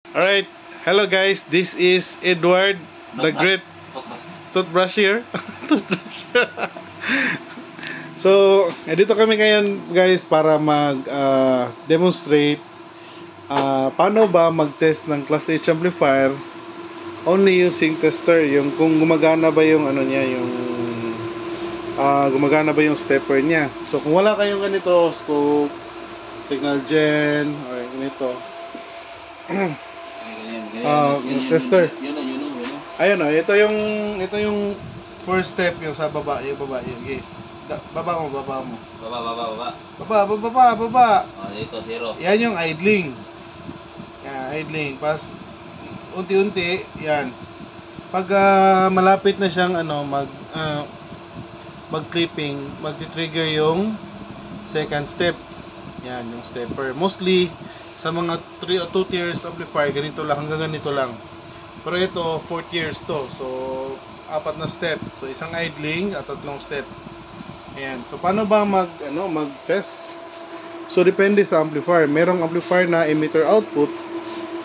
Alright, hello guys, this is Edward, the great toothbrusher. So, dito kami ngayon guys para mag-demonstrate paano ba mag-test ng Class H amplifier only using tester, yung kung gumagana ba yung ano niya, yung gumagana ba yung stepper niya. So, kung wala kayong ganito, scope, signal gen, or ganito, tester. Ayun oh, ito yung first step, yung sa baba, yung okay. Baba mo. Baba. Oh, dito 0. Yan yung idling. Yan, idling. Pas unti-unti, yan. Pag malapit na siyang mag-clipping, mag-trigger yung second step. Yan, yung stepper. Mostly sa mga 3 o 2 tiers amplifier, ganito lang, hanggang ganito lang. Pero ito, 4 tiers to. So, 4 na step. So, isang idling at 3 step. Ayan. So, paano ba mag-test? So, depende sa amplifier. Merong amplifier na emitter output,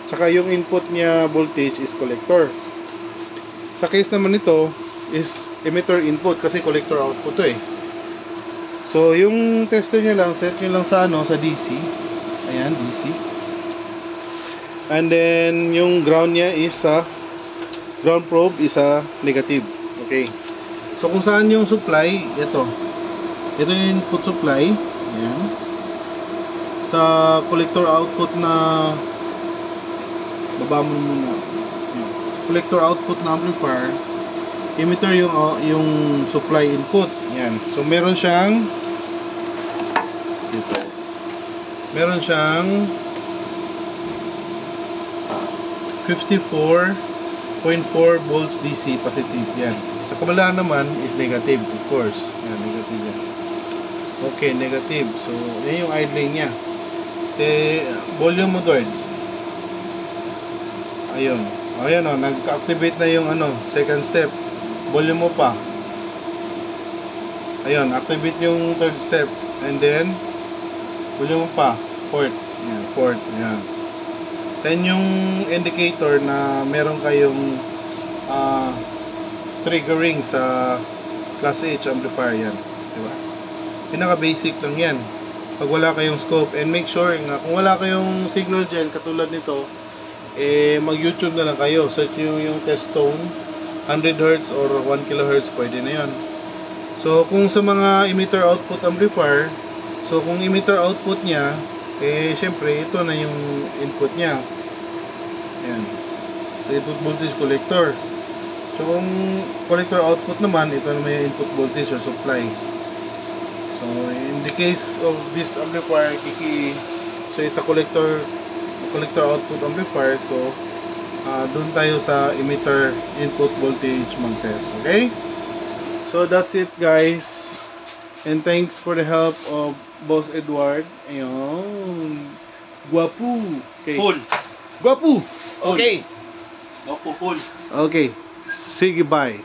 tsaka yung input niya voltage is collector. Sa case naman nito is emitter input kasi collector output to eh. So, yung tester nyo lang, set nyo lang sa sa DC. Ayan, DC. And then, yung ground niya is ground probe is negative. Okay. So, kung saan yung supply, ito yung input supply. Ayan. Sa collector output na baba mo muna. Ayan. Sa collector output na amplifier, emitter yung supply input. Ayan. So, meron siyang dito. Meron siyang 54.4 volts DC positive. Yan. Sa kabilaan naman is negative, of course. Yan, negative yan. Okay, negative. So, yan yung idling niya. Volume mo doon. Ayun. Ayan o, nag-activate na yung second step. Volume mo pa. Ayun, activate yung third step. And then, volume mo pa. Fourth. Yan, fourth. Yan. Then yung indicator na meron kayong triggering sa Class H amplifier yan. Diba? Pinaka-basic lang yan. Pag wala kayong scope, and make sure nga, kung wala kayong signal gen katulad nito, mag-YouTube na lang kayo. Search nyo yung test tone, 100 Hz or 1 kHz, pwede na yan. So, kung sa mga emitter output amplifier, so kung emitter output niya, syempre, ito na yung input niya. Ayan. So, input voltage collector. So, kung collector output naman, ito naman yung input voltage or supply. So, in the case of this amplifier, so it's a collector output amplifier. So, doon tayo sa emitter input voltage mag-test. Okay? So, that's it guys. And thanks for the help of Boss Edward. Ayun. Guwapo. Okay. Full. Guwapo. Okay. Guwapo full. Okay. Sige, bye.